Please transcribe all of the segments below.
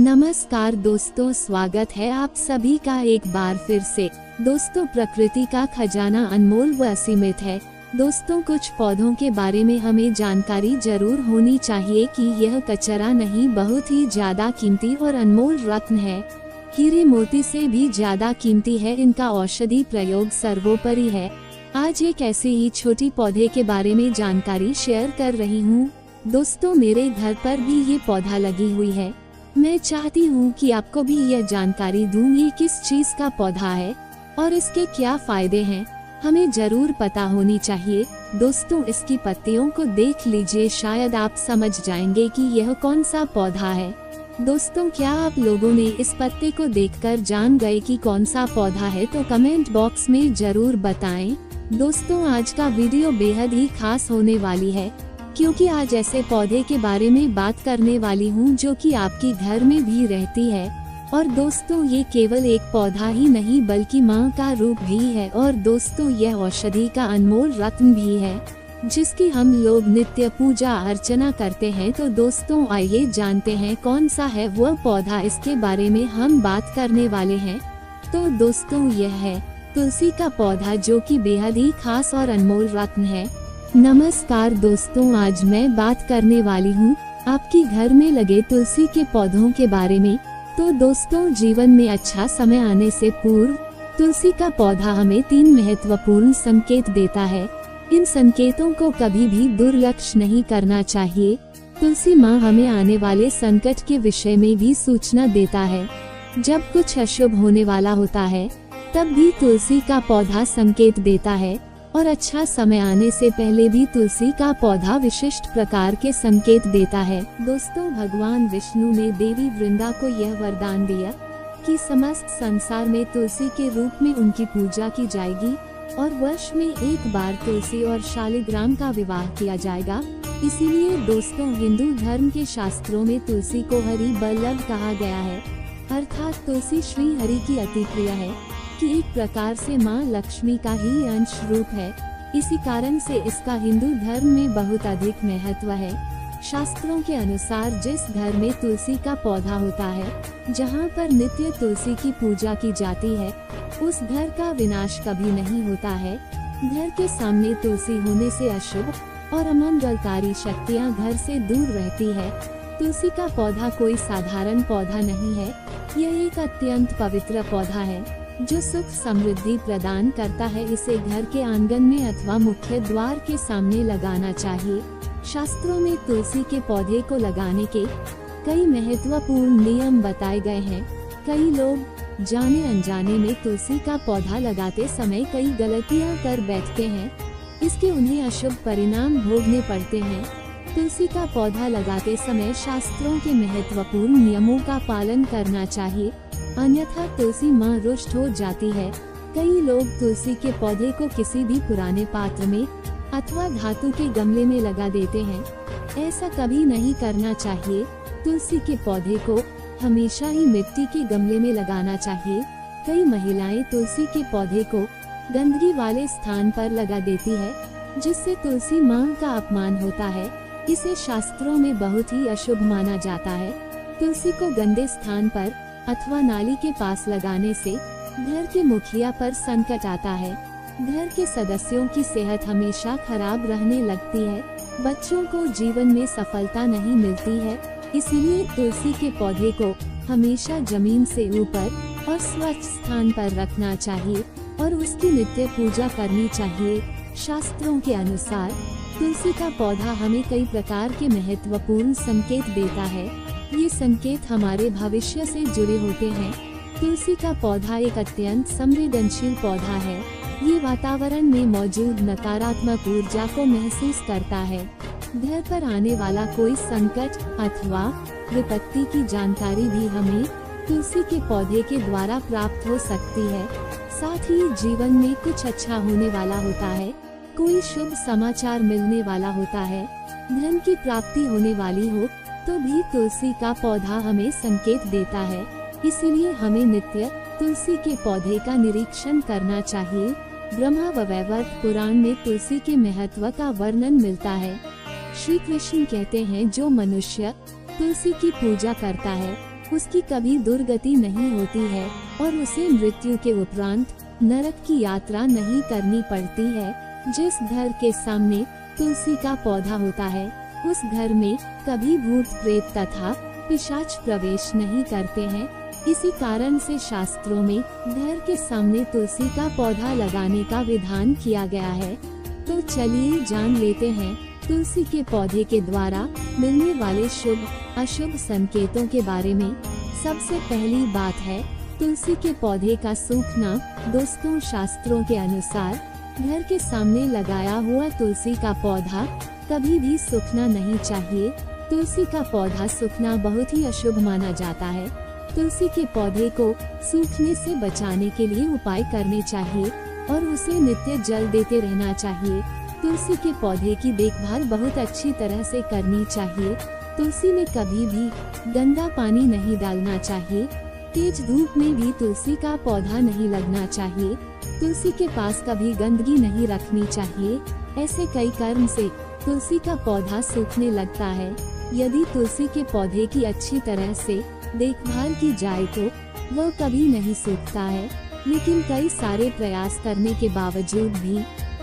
नमस्कार दोस्तों, स्वागत है आप सभी का एक बार फिर से। दोस्तों, प्रकृति का खजाना अनमोल व असीमित है। दोस्तों, कुछ पौधों के बारे में हमें जानकारी जरूर होनी चाहिए कि यह कचरा नहीं, बहुत ही ज्यादा कीमती और अनमोल रत्न है। हीरे मोती से भी ज्यादा कीमती है, इनका औषधि प्रयोग सर्वोपरि है। आज एक ऐसे ही छोटी पौधे के बारे में जानकारी शेयर कर रही हूँ। दोस्तों, मेरे घर पर भी ये पौधा लगी हुई है। मैं चाहती हूँ कि आपको भी यह जानकारी दूँ ये किस चीज का पौधा है और इसके क्या फायदे हैं, हमें जरूर पता होनी चाहिए। दोस्तों, इसकी पत्तियों को देख लीजिए, शायद आप समझ जाएंगे कि यह कौन सा पौधा है। दोस्तों, क्या आप लोगों ने इस पत्ते को देखकर जान गए कि कौन सा पौधा है? तो कमेंट बॉक्स में जरूर बताएं। दोस्तों, आज का वीडियो बेहद ही खास होने वाली है, क्योंकि आज ऐसे पौधे के बारे में बात करने वाली हूँ जो कि आपके घर में भी रहती है। और दोस्तों, ये केवल एक पौधा ही नहीं बल्कि माँ का रूप भी है। और दोस्तों, यह औषधि का अनमोल रत्न भी है जिसकी हम लोग नित्य पूजा अर्चना करते हैं। तो दोस्तों, आइए जानते हैं कौन सा है वह पौधा, इसके बारे में हम बात करने वाले हैं। तो दोस्तों, यह है तुलसी का पौधा, जो कि बेहद ही खास और अनमोल रत्न है। नमस्कार दोस्तों, आज मैं बात करने वाली हूँ आपके घर में लगे तुलसी के पौधों के बारे में। तो दोस्तों, जीवन में अच्छा समय आने से पूर्व तुलसी का पौधा हमें 3 महत्वपूर्ण संकेत देता है। इन संकेतों को कभी भी दुर्लक्ष्य नहीं करना चाहिए। तुलसी माँ हमें आने वाले संकट के विषय में भी सूचना देता है। जब कुछ अशुभ होने वाला होता है तब भी तुलसी का पौधा संकेत देता है, और अच्छा समय आने से पहले भी तुलसी का पौधा विशिष्ट प्रकार के संकेत देता है। दोस्तों, भगवान विष्णु ने देवी वृंदा को यह वरदान दिया कि समस्त संसार में तुलसी के रूप में उनकी पूजा की जाएगी और वर्ष में एक बार तुलसी और शालिग्राम का विवाह किया जाएगा। इसीलिए दोस्तों, हिंदू धर्म के शास्त्रों में तुलसी को हरि बल्लभ कहा गया है, अर्थात तुलसी श्री हरि की अति प्रिय है, कि एक प्रकार से माँ लक्ष्मी का ही अंश रूप है। इसी कारण से इसका हिंदू धर्म में बहुत अधिक महत्व है। शास्त्रों के अनुसार जिस घर में तुलसी का पौधा होता है, जहाँ पर नित्य तुलसी की पूजा की जाती है, उस घर का विनाश कभी नहीं होता है। घर के सामने तुलसी होने से अशुभ और अमंगलकारी शक्तियाँ घर से दूर रहती है। तुलसी का पौधा कोई साधारण पौधा नहीं है, यह एक अत्यंत पवित्र पौधा है जो सुख समृद्धि प्रदान करता है। इसे घर के आंगन में अथवा मुख्य द्वार के सामने लगाना चाहिए। शास्त्रों में तुलसी के पौधे को लगाने के कई महत्वपूर्ण नियम बताए गए हैं। कई लोग जाने अनजाने में तुलसी का पौधा लगाते समय कई गलतियां कर बैठते हैं, इसके उन्हें अशुभ परिणाम भोगने पड़ते हैं। तुलसी का पौधा लगाते समय शास्त्रों के महत्वपूर्ण नियमों का पालन करना चाहिए, अन्यथा तुलसी माँ रुष्ट हो जाती है। कई लोग तुलसी के पौधे को किसी भी पुराने पात्र में अथवा धातु के गमले में लगा देते हैं। ऐसा कभी नहीं करना चाहिए। तुलसी के पौधे को हमेशा ही मिट्टी के गमले में लगाना चाहिए। कई महिलाएं तुलसी के पौधे को गंदगी वाले स्थान पर लगा देती है, जिससे तुलसी माँ का अपमान होता है। इसे शास्त्रों में बहुत ही अशुभ माना जाता है। तुलसी को गंदे स्थान पर अथवा नाली के पास लगाने से घर के मुखिया पर संकट आता है। घर के सदस्यों की सेहत हमेशा खराब रहने लगती है। बच्चों को जीवन में सफलता नहीं मिलती है। इसीलिए तुलसी के पौधे को हमेशा जमीन से ऊपर और स्वच्छ स्थान पर रखना चाहिए और उसकी नित्य पूजा करनी चाहिए। शास्त्रों के अनुसार तुलसी का पौधा हमें कई प्रकार के महत्वपूर्ण संकेत देता है। ये संकेत हमारे भविष्य से जुड़े होते हैं। तुलसी का पौधा एक अत्यंत संवेदनशील पौधा है। ये वातावरण में मौजूद नकारात्मक ऊर्जा को महसूस करता है। घर पर आने वाला कोई संकट अथवा विपत्ति की जानकारी भी हमें तुलसी के पौधे के द्वारा प्राप्त हो सकती है। साथ ही जीवन में कुछ अच्छा होने वाला होता है, कोई शुभ समाचार मिलने वाला होता है, धन की प्राप्ति होने वाली हो तो भी तुलसी का पौधा हमें संकेत देता है। इसीलिए हमें नित्य तुलसी के पौधे का निरीक्षण करना चाहिए। ब्रह्मा व वैवर्त पुराण में तुलसी के महत्व का वर्णन मिलता है। श्री कृष्ण कहते हैं, जो मनुष्य तुलसी की पूजा करता है उसकी कभी दुर्गति नहीं होती है और उसे मृत्यु के उपरांत नरक की यात्रा नहीं करनी पड़ती है। जिस घर के सामने तुलसी का पौधा होता है उस घर में कभी भूत प्रेत तथा पिशाच प्रवेश नहीं करते हैं। इसी कारण से शास्त्रों में घर के सामने तुलसी का पौधा लगाने का विधान किया गया है। तो चलिए जान लेते हैं तुलसी के पौधे के द्वारा मिलने वाले शुभ अशुभ संकेतों के बारे में। सबसे पहली बात है तुलसी के पौधे का सूखना। दोस्तों, शास्त्रों के अनुसार घर के सामने लगाया हुआ तुलसी का पौधा कभी भी सूखना नहीं चाहिए। तुलसी का पौधा सूखना बहुत ही अशुभ माना जाता है। तुलसी के पौधे को सूखने से बचाने के लिए उपाय करने चाहिए और उसे नित्य जल देते रहना चाहिए। तुलसी के पौधे की देखभाल बहुत अच्छी तरह से करनी चाहिए। तुलसी में कभी भी गंदा पानी नहीं डालना चाहिए। तेज धूप में भी तुलसी का पौधा नहीं लगना चाहिए। तुलसी के पास कभी गंदगी नहीं रखनी चाहिए। ऐसे कई कर्म से तुलसी का पौधा सूखने लगता है। यदि तुलसी के पौधे की अच्छी तरह से देखभाल की जाए तो वह कभी नहीं सूखता है, लेकिन कई सारे प्रयास करने के बावजूद भी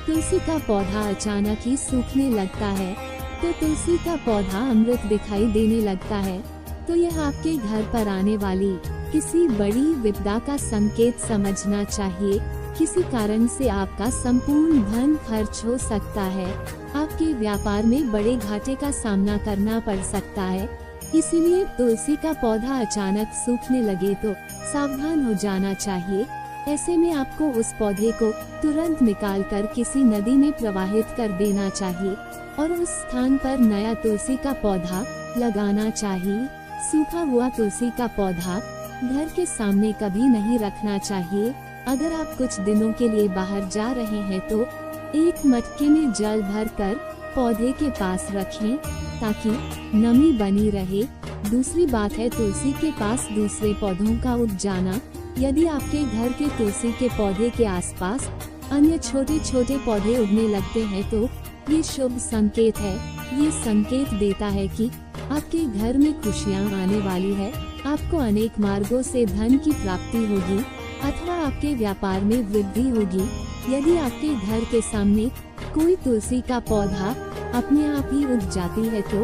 तुलसी का पौधा अचानक ही सूखने लगता है। तो तुलसी का पौधा अमृत दिखाई देने लगता है तो यह आपके घर पर आने वाली किसी बड़ी विपदा का संकेत समझना चाहिए। किसी कारण से आपका संपूर्ण धन खर्च हो सकता है। आपके व्यापार में बड़े घाटे का सामना करना पड़ सकता है। इसीलिए तुलसी का पौधा अचानक सूखने लगे तो सावधान हो जाना चाहिए। ऐसे में आपको उस पौधे को तुरंत निकालकर किसी नदी में प्रवाहित कर देना चाहिए और उस स्थान पर नया तुलसी का पौधा लगाना चाहिए। सूखा हुआ तुलसी का पौधा घर के सामने कभी नहीं रखना चाहिए। अगर आप कुछ दिनों के लिए बाहर जा रहे हैं तो एक मटके में जल भरकर पौधे के पास रखें ताकि नमी बनी रहे। दूसरी बात है तुलसी के पास दूसरे पौधों का उग जाना। यदि आपके घर के तुलसी के पौधे के आसपास अन्य छोटे छोटे पौधे उगने लगते हैं तो ये शुभ संकेत है। ये संकेत देता है कि आपके घर में खुशियाँ आने वाली है। आपको अनेक मार्गों से धन की प्राप्ति होगी अथवा आपके व्यापार में वृद्धि होगी। यदि आपके घर के सामने कोई तुलसी का पौधा अपने आप ही उग जाती है तो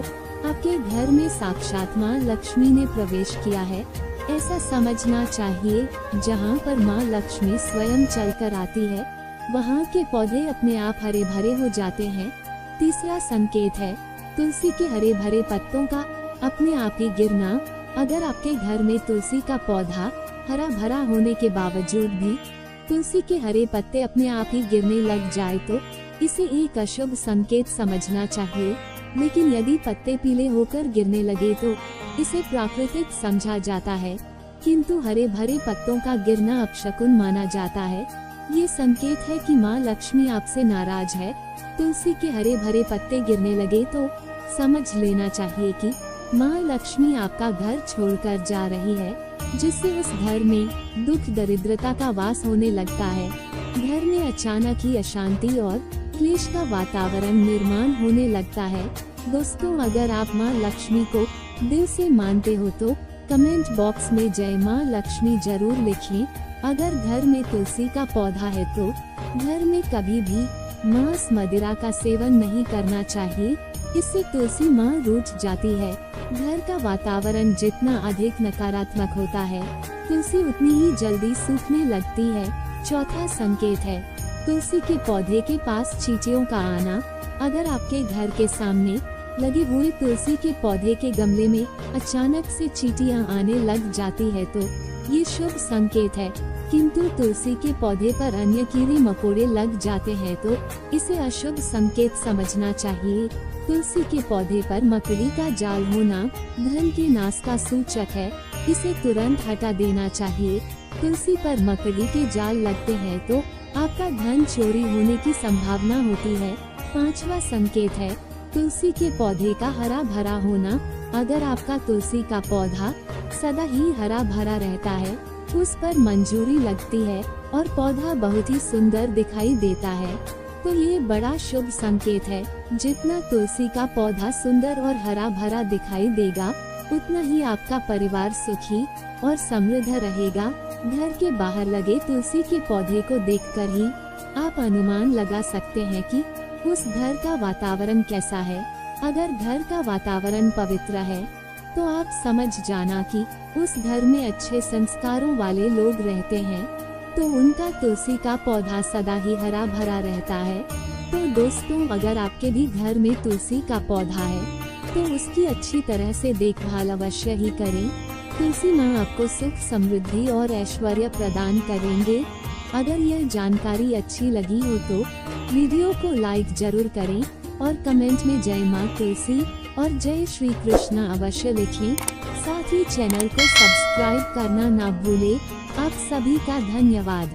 आपके घर में साक्षात माँ लक्ष्मी ने प्रवेश किया है, ऐसा समझना चाहिए। जहाँ पर माँ लक्ष्मी स्वयं चलकर आती है वहाँ के पौधे अपने आप हरे भरे हो जाते हैं। तीसरा संकेत है तुलसी के हरे भरे पत्तों का अपने आप ही गिरना। अगर आपके घर में तुलसी का पौधा हरा भरा होने के बावजूद भी तुलसी के हरे पत्ते अपने आप ही गिरने लग जाए तो इसे एक अशुभ संकेत समझना चाहिए। लेकिन यदि पत्ते पीले होकर गिरने लगे तो इसे प्राकृतिक समझा जाता है, किंतु हरे भरे पत्तों का गिरना अपशकुन माना जाता है। ये संकेत है कि माँ लक्ष्मी आपसे नाराज है। तुलसी के हरे भरे पत्ते गिरने लगे तो समझ लेना चाहिए कि माँ लक्ष्मी आपका घर छोड़कर जा रही है, जिससे उस घर में दुख दरिद्रता का वास होने लगता है। घर में अचानक ही अशांति और क्लेश का वातावरण निर्माण होने लगता है। दोस्तों, अगर आप माँ लक्ष्मी को दिल से मानते हो तो कमेंट बॉक्स में जय माँ लक्ष्मी जरूर लिखें। अगर घर में तुलसी का पौधा है तो घर में कभी भी मांस मदिरा का सेवन नहीं करना चाहिए। इससे तुलसी माँ रूठ जाती है। घर का वातावरण जितना अधिक नकारात्मक होता है तुलसी उतनी ही जल्दी सूखने लगती है। चौथा संकेत है तुलसी के पौधे के पास चींटियों का आना। अगर आपके घर के सामने लगे हुए तुलसी के पौधे के गमले में अचानक से चींटियां आने लग जाती है तो ये शुभ संकेत है, किंतु तुलसी के पौधे पर अन्य कीड़े मकोड़े लग जाते हैं तो इसे अशुभ संकेत समझना चाहिए। तुलसी के पौधे पर मकड़ी का जाल होना धन के नाश का सूचक है, इसे तुरंत हटा देना चाहिए। तुलसी पर मकड़ी के जाल लगते हैं तो आपका धन चोरी होने की संभावना होती है। पांचवा संकेत है तुलसी के पौधे का हरा भरा होना। अगर आपका तुलसी का पौधा सदा ही हरा भरा रहता है, उस पर मंजूरी लगती है और पौधा बहुत ही सुंदर दिखाई देता है, तो ये बड़ा शुभ संकेत है। जितना तुलसी का पौधा सुंदर और हरा भरा दिखाई देगा, उतना ही आपका परिवार सुखी और समृद्ध रहेगा। घर के बाहर लगे तुलसी के पौधे को देखकर ही आप अनुमान लगा सकते हैं कि उस घर का वातावरण कैसा है। अगर घर का वातावरण पवित्र है तो आप समझ जाना कि उस घर में अच्छे संस्कारों वाले लोग रहते हैं, तो उनका तुलसी का पौधा सदा ही हरा भरा रहता है। तो दोस्तों, अगर आपके भी घर में तुलसी का पौधा है तो उसकी अच्छी तरह से देखभाल अवश्य ही करें। तुलसी माँ आपको सुख, समृद्धि और ऐश्वर्य प्रदान करेंगे। अगर यह जानकारी अच्छी लगी हो तो वीडियो को लाइक जरूर करें और कमेंट में जय माँ तुलसी और जय श्री कृष्ण अवश्य लिखें। साथ ही चैनल को सब्सक्राइब करना ना भूलें। आप सभी का धन्यवाद।